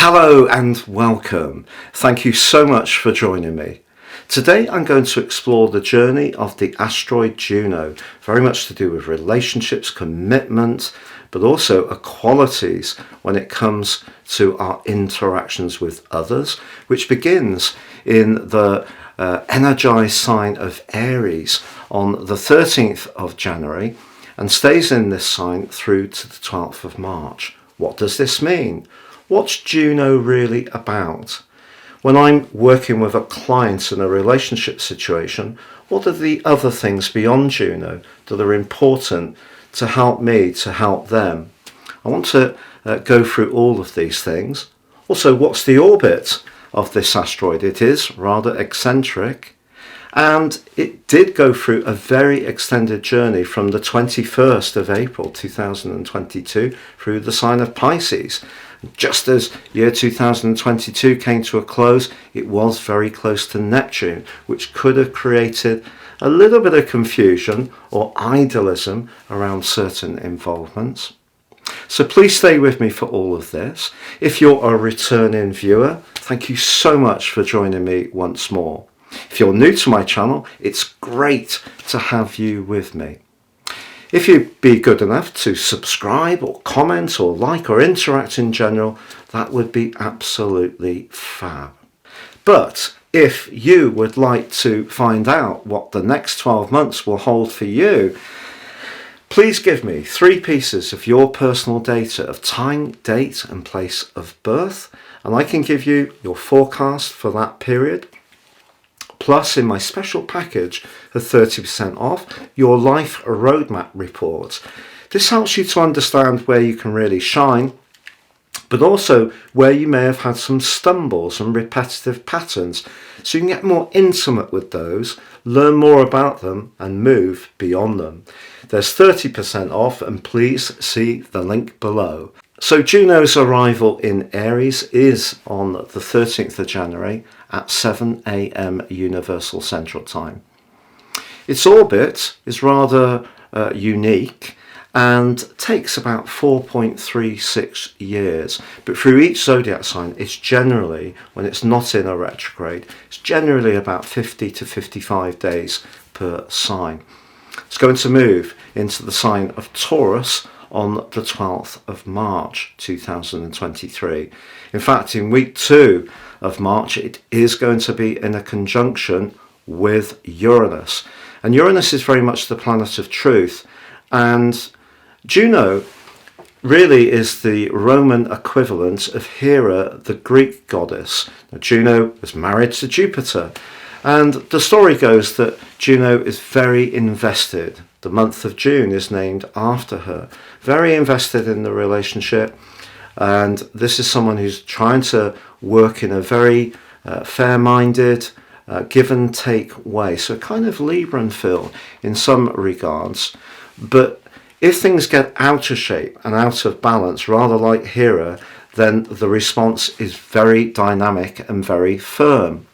Hello and welcome. Thank you so much for joining me. Today I'm going to explore the journey of the asteroid Juno, very much to do with relationships, commitment, but also equalities when it comes to our interactions with others, which begins in the energized sign of Aries on the 13th of January and stays in this sign through to the 12th of March. What does this mean? What's Juno really about? When I'm working with a client in a relationship situation, what are the other things beyond Juno that are important to help me, to help them? I want to go through all of these things. Also, what's the orbit of this asteroid? It is rather eccentric, and it did go through a very extended journey from the 21st of April 2022 through the sign of Pisces. Just as year 2022 came to a close, it was very close to Neptune, which could have created a little bit of confusion or idealism around certain involvements. So please stay with me for all of this. If you're a returning viewer, thank you so much for joining me once more. If you're new to my channel, it's great to have you with me. If you'd be good enough to subscribe or comment or like or interact in general, that would be absolutely fab. But if you would like to find out what the next 12 months will hold for you, please give me 3 pieces of your personal data of time, date and place of birth, and I can give you your forecast for that period. Plus, in my special package of 30% off, your life roadmap report. This helps you to understand where you can really shine, but also where you may have had some stumbles and repetitive patterns, so you can get more intimate with those, learn more about them and move beyond them. There's 30% off, and please see the link below. So Juno's arrival in Aries is on the 13th of January at 7 a.m. Universal Central Time. Its orbit is rather unique and takes about 4.36 years. But through each zodiac sign, it's generally, when it's not in a retrograde, it's generally about 50 to 55 days per sign. It's going to move into the sign of Taurus on the 12th of March 2023. In fact, in week 2 of March, it is going to be in a conjunction with Uranus. And Uranus is very much the planet of truth. And Juno really is the Roman equivalent of Hera, the Greek goddess. Now, Juno was married to Jupiter. And the story goes that Juno is very invested. The month of June is named after her. Very invested in the relationship. And this is someone who's trying to work in a very fair-minded, give and take way. So kind of Libran feel in some regards. But if things get out of shape and out of balance, rather like Hera, then the response is very dynamic and very firm.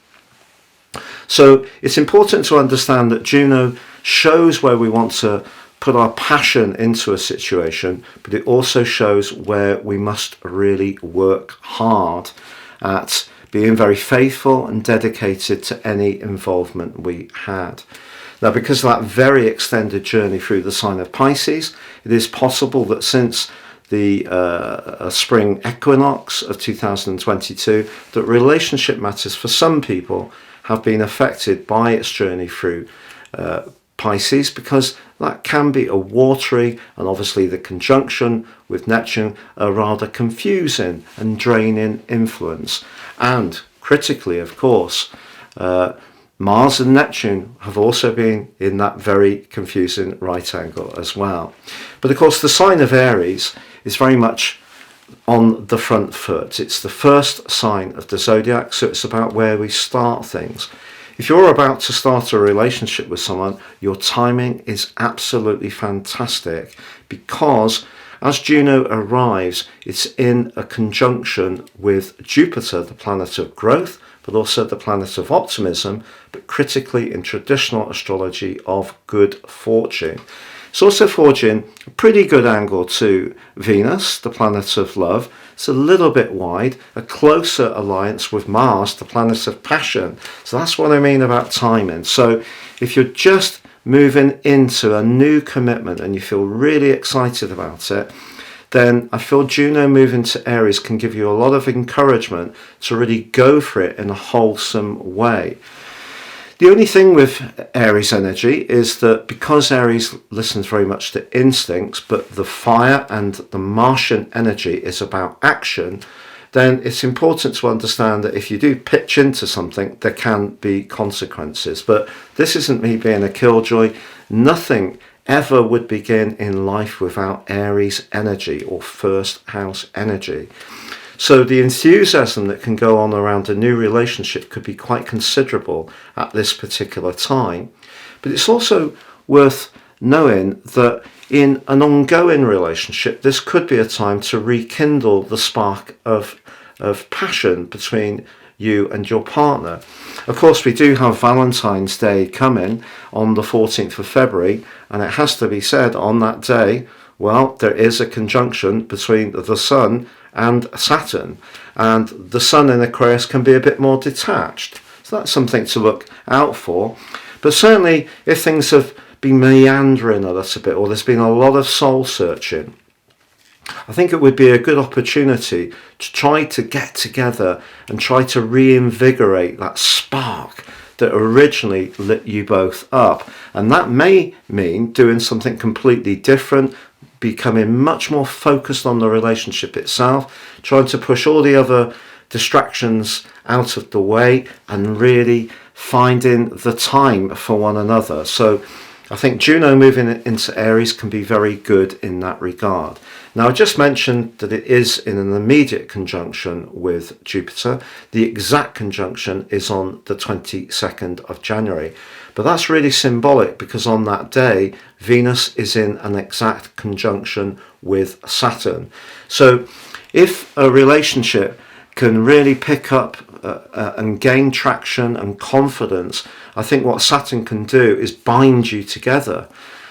So it's important to understand that Juno shows where we want to put our passion into a situation, but it also shows where we must really work hard at being very faithful and dedicated to any involvement we had. Now, because of that very extended journey through the sign of Pisces, it is possible that since the spring equinox of 2022, that relationship matters for some people have been affected by its journey through Pisces, because that can be a watery, and obviously the conjunction with Neptune, a rather confusing and draining influence. And critically, of course, Mars and Neptune have also been in that very confusing right angle as well. But of course, the sign of Aries is very much on the front foot. It's the first sign of the zodiac, so it's about where we start things. If you're about to start a relationship with someone, your timing is absolutely fantastic, because as Juno arrives, it's in a conjunction with Jupiter, the planet of growth, but also the planet of optimism, but critically in traditional astrology of good fortune. It's also forging a pretty good angle to Venus, the planet of love, it's a little bit wide, a closer alliance with Mars, the planet of passion. So that's what I mean about timing. So if you're just moving into a new commitment and you feel really excited about it, then I feel Juno moving to Aries can give you a lot of encouragement to really go for it in a wholesome way. The only thing with Aries energy is that because Aries listens very much to instincts, but the fire and the Martian energy is about action, then it's important to understand that if you do pitch into something, there can be consequences. But this isn't me being a killjoy. Nothing ever would begin in life without Aries energy or first house energy. So the enthusiasm that can go on around a new relationship could be quite considerable at this particular time. But it's also worth knowing that in an ongoing relationship, this could be a time to rekindle the spark of passion between you and your partner. Of course, we do have Valentine's Day coming on the 14th of February, and it has to be said on that day, well, there is a conjunction between the Sun and Saturn, and the Sun in Aquarius can be a bit more detached. So that's something to look out for. But certainly, if things have been meandering a little bit, or there's been a lot of soul searching, I think it would be a good opportunity to try to get together and try to reinvigorate that spark that originally lit you both up. And that may mean doing something completely different, becoming much more focused on the relationship itself, trying to push all the other distractions out of the way and really finding the time for one another. So I think Juno moving into Aries can be very good in that regard. Now, I just mentioned that it is in an immediate conjunction with Jupiter. The exact conjunction is on the 22nd of January. But that's really symbolic because on that day, Venus is in an exact conjunction with Saturn. So if a relationship can really pick up and gain traction and confidence, I think what Saturn can do is bind you together.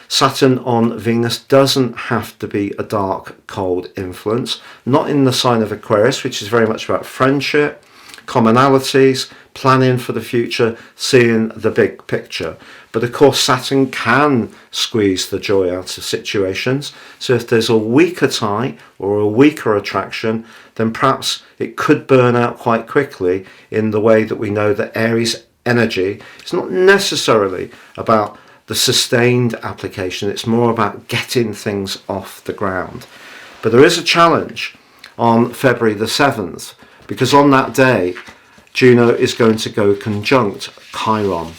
Saturn on Venus doesn't have to be a dark, cold influence, not in the sign of Aquarius, which is very much about friendship, commonalities, planning for the future, seeing the big picture. But of course, Saturn can squeeze the joy out of situations. So if there's a weaker tie or a weaker attraction, then perhaps it could burn out quite quickly in the way that we know that Aries energy is not necessarily about the sustained application. It's more about getting things off the ground. But there is a challenge on February the 7th, because on that day, Juno is going to go conjunct Chiron.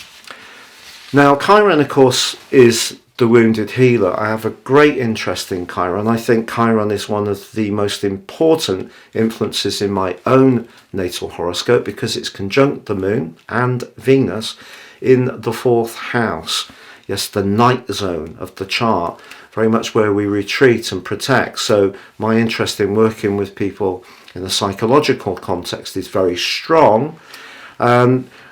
Now, Chiron, of course, is the wounded healer. I have a great interest in Chiron. I think Chiron is one of the most important influences in my own natal horoscope because it's conjunct the moon and Venus in the 4th house. Yes, the night zone of the chart, very much where we retreat and protect. So my interest in working with people in a psychological context is very strong.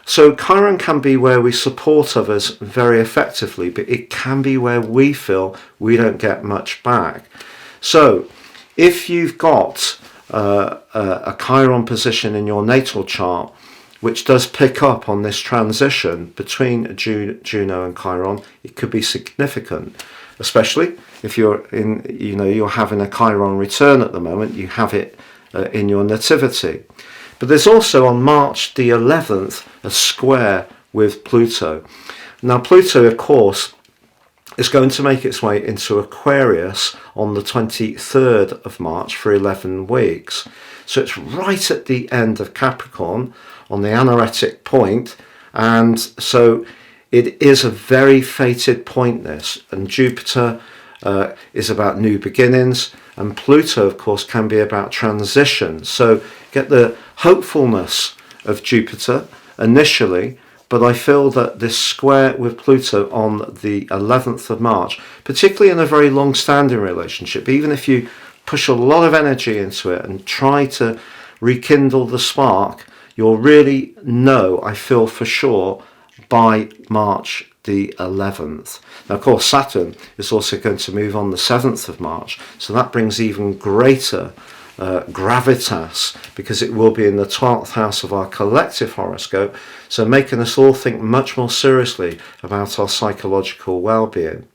So Chiron can be where we support others very effectively, but it can be where we feel we don't get much back. So if you've got a Chiron position in your natal chart, which does pick up on this transition between Juno and Chiron, it could be significant, especially if you're you're having a Chiron return at the moment, you have it in your nativity. But there's also on March the 11th a square with Pluto. Now Pluto, of course, is going to make its way into Aquarius on the 23rd of March for 11 weeks. So it's right at the end of Capricorn on the anaretic point, and so it is a very fated point, this. And Jupiter is about new beginnings, and Pluto, of course, can be about transition. So get the hopefulness of Jupiter initially, but I feel that this square with Pluto on the 11th of March, particularly in a very long-standing relationship, even if you push a lot of energy into it and try to rekindle the spark, you'll really know, I feel for sure, by March the 11th. Now, of course, Saturn is also going to move on the 7th of March, so that brings even greater gravitas, because it will be in the 12th house of our collective horoscope, so making us all think much more seriously about our psychological well-being.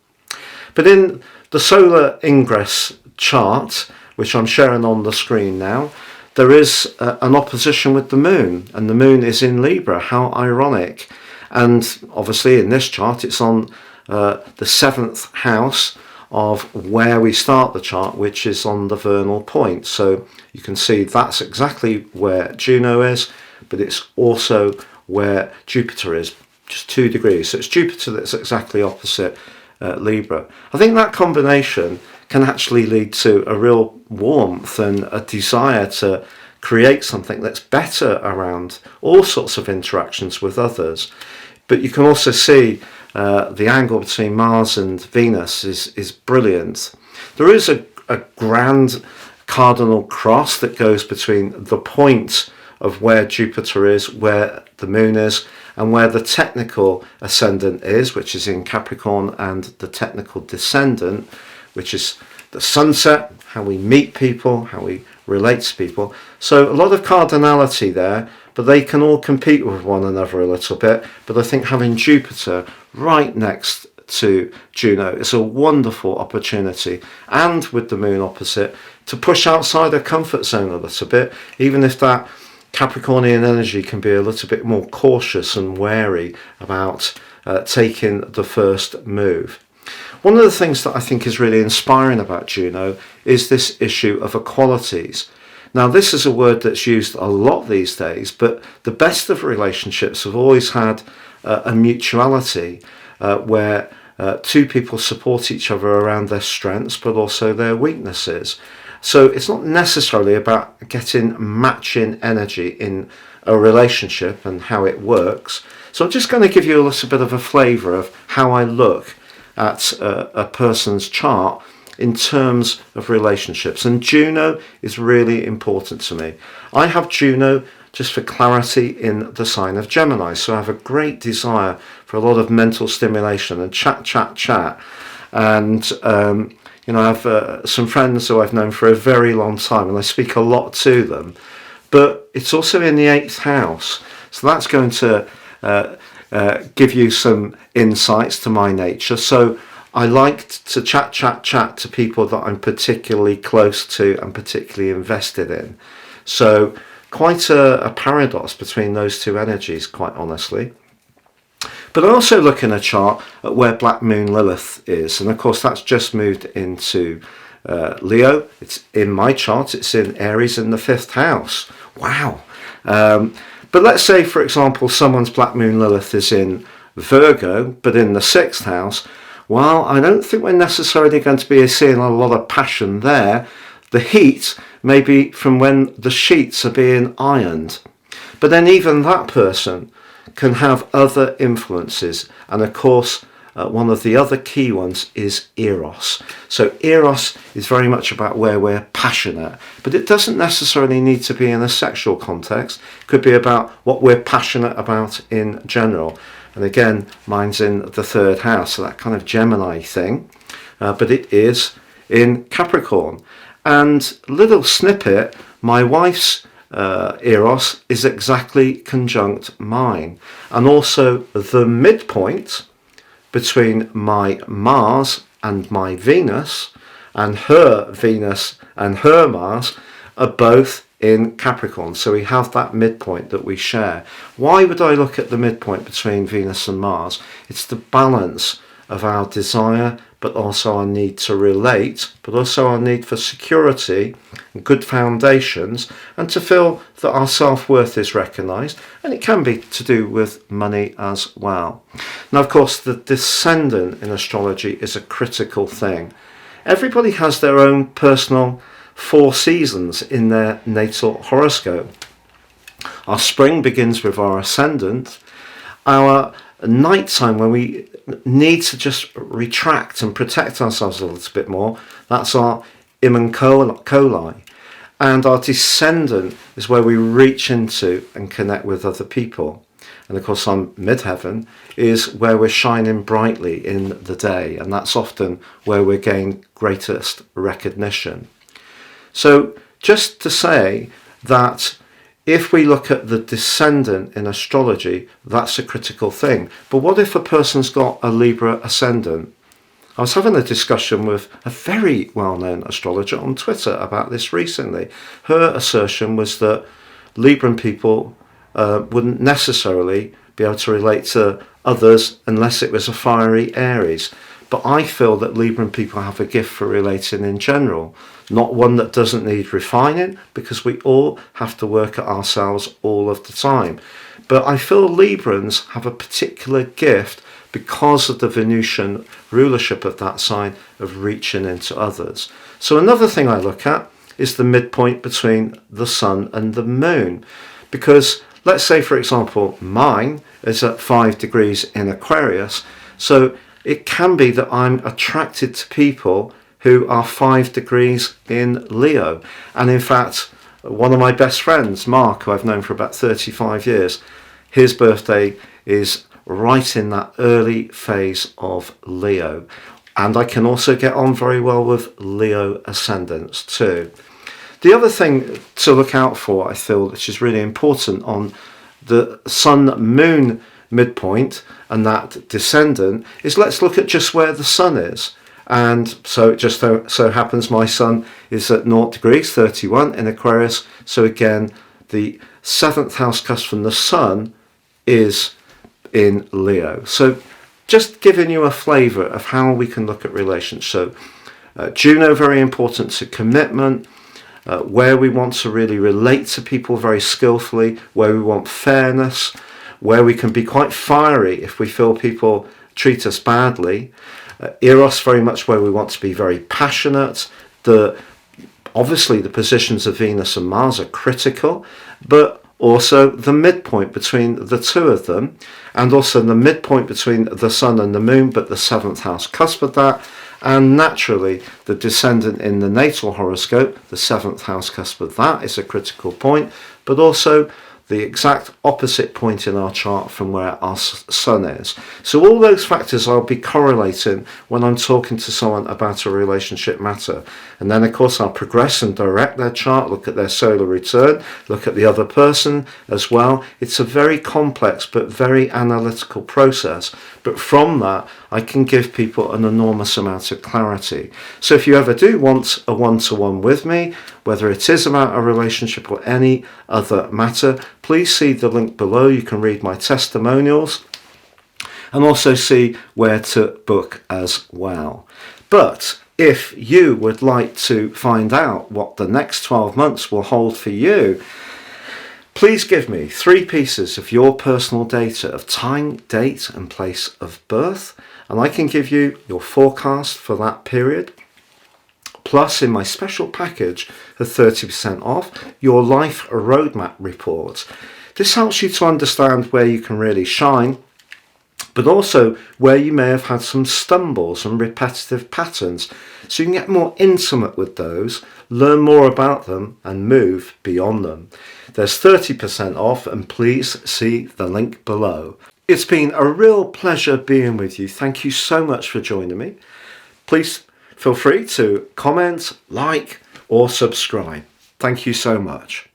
But in the solar ingress chart, which I'm sharing on the screen now, there is an opposition with the moon, and the moon is in Libra. How ironic. And obviously in this chart it's on the 7th house of where we start the chart, which is on the vernal point. So you can see that's exactly where Juno is, but it's also where Jupiter is, just 2 degrees. So it's Jupiter that's exactly opposite Libra. I think that combination can actually lead to a real warmth and a desire to create something that's better around all sorts of interactions with others. But you can also see the angle between Mars and Venus is brilliant. There is a grand cardinal cross that goes between the point of where Jupiter is, where the moon is, and where the technical ascendant is, which is in Capricorn, and the technical descendant, which is the sunset, how we meet people, how we relate to people. So a lot of cardinality there, but they can all compete with one another a little bit. But I think having Jupiter right next to Juno is a wonderful opportunity, and with the moon opposite, to push outside a comfort zone a little bit, even if that Capricornian energy can be a little bit more cautious and wary about taking the first move. One of the things that I think is really inspiring about Juno is this issue of equalities. Now, this is a word that's used a lot these days, but the best of relationships have always had a mutuality where two people support each other around their strengths, but also their weaknesses. So it's not necessarily about getting matching energy in a relationship and how it works. So I'm just going to give you a little bit of a flavour of how I look at a person's chart in terms of relationships. And Juno is really important to me. I have Juno, just for clarity, in the sign of Gemini. So I have a great desire for a lot of mental stimulation and chat. And I have some friends who I've known for a very long time, and I speak a lot to them. But it's also in the 8th house. So that's going to give you some insights to my nature. So I like to chat to people that I'm particularly close to and particularly invested in. So quite a paradox between those two energies, quite honestly. But I also look in a chart at where Black Moon Lilith is. And of course, that's just moved into Leo. It's in my chart. It's in Aries in the 5th house. Wow. But let's say, for example, someone's Black Moon Lilith is in Virgo, but in the 6th house. Well, I don't think we're necessarily going to be seeing a lot of passion there. The heat may be from when the sheets are being ironed. But then even that person can have other influences. And of course, one of the other key ones is Eros. So Eros is very much about where we're passionate, but it doesn't necessarily need to be in a sexual context. It could be about what we're passionate about in general. And again, mine's in the 3rd house, so that kind of Gemini thing, but it is in Capricorn. And little snippet, my wife's Eros is exactly conjunct mine, and also the midpoint between my Mars and my Venus, and her Venus and her Mars are both in Capricorn. So we have that midpoint that we share. Why would I look at the midpoint between Venus and Mars? It's the balance of our desire, but also our need to relate, but also our need for security and good foundations, and to feel that our self-worth is recognised. And it can be to do with money as well. Now, of course, the descendant in astrology is a critical thing. Everybody has their own personal 4 seasons in their natal horoscope. Our spring begins with our ascendant. Our nighttime, when we need to just retract and protect ourselves a little bit more, that's our Iman Coli. And our descendant is where we reach into and connect with other people. And of course, our midheaven is where we're shining brightly in the day, and that's often where we're gaining greatest recognition. So just to say that if we look at the descendant in astrology, that's a critical thing. But what if a person's got a Libra ascendant? I was having a discussion with a very well-known astrologer on Twitter about this recently. Her assertion was that Libran people wouldn't necessarily be able to relate to others unless it was a fiery Aries. But I feel that Libran people have a gift for relating in general, not one that doesn't need refining, because we all have to work at ourselves all of the time. But I feel Librans have a particular gift because of the Venusian rulership of that sign of reaching into others. So another thing I look at is the midpoint between the sun and the moon, because let's say, for example, mine is at 5 degrees in Aquarius, so it can be that I'm attracted to people who are 5 degrees in Leo. And in fact, one of my best friends, Mark, who I've known for about 35 years, his birthday is right in that early phase of Leo. And I can also get on very well with Leo ascendants too. The other thing to look out for, I feel, which is really important on the Sun-Moon midpoint and that descendant, is let's look at just where the sun is. And so it just so happens my sun is at 0 degrees 31 in Aquarius. So again, the 7th house cusp from the sun is in Leo. So just giving you a flavour of how we can look at relations. So Juno, very important to commitment, where we want to really relate to people very skillfully, where we want fairness, where we can be quite fiery if we feel people treat us badly. Eros, very much where we want to be very passionate. Obviously the positions of Venus and Mars are critical, but also the midpoint between the two of them, and also the midpoint between the sun and the moon, but the 7th house cusp of that, and naturally the descendant in the natal horoscope, the 7th house cusp of that is a critical point, but also the exact opposite point in our chart from where our sun is. So all those factors I'll be correlating when I'm talking to someone about a relationship matter. And then of course I'll progress and direct their chart, look at their solar return, look at the other person as well. It's a very complex but very analytical process. But from that, I can give people an enormous amount of clarity. So if you ever do want a one-to-one with me, whether it is about a relationship or any other matter, please see the link below. You can read my testimonials and also see where to book as well. But if you would like to find out what the next 12 months will hold for you, please give me 3 pieces of your personal data of time, date and place of birth, and I can give you your forecast for that period. Plus, in my special package of 30% off, your life roadmap report. This helps you to understand where you can really shine, but also where you may have had some stumbles and repetitive patterns, so you can get more intimate with those, learn more about them and move beyond them. There's 30% off, and please see the link below. It's been a real pleasure being with you. Thank you so much for joining me. Please feel free to comment, like or subscribe. Thank you so much.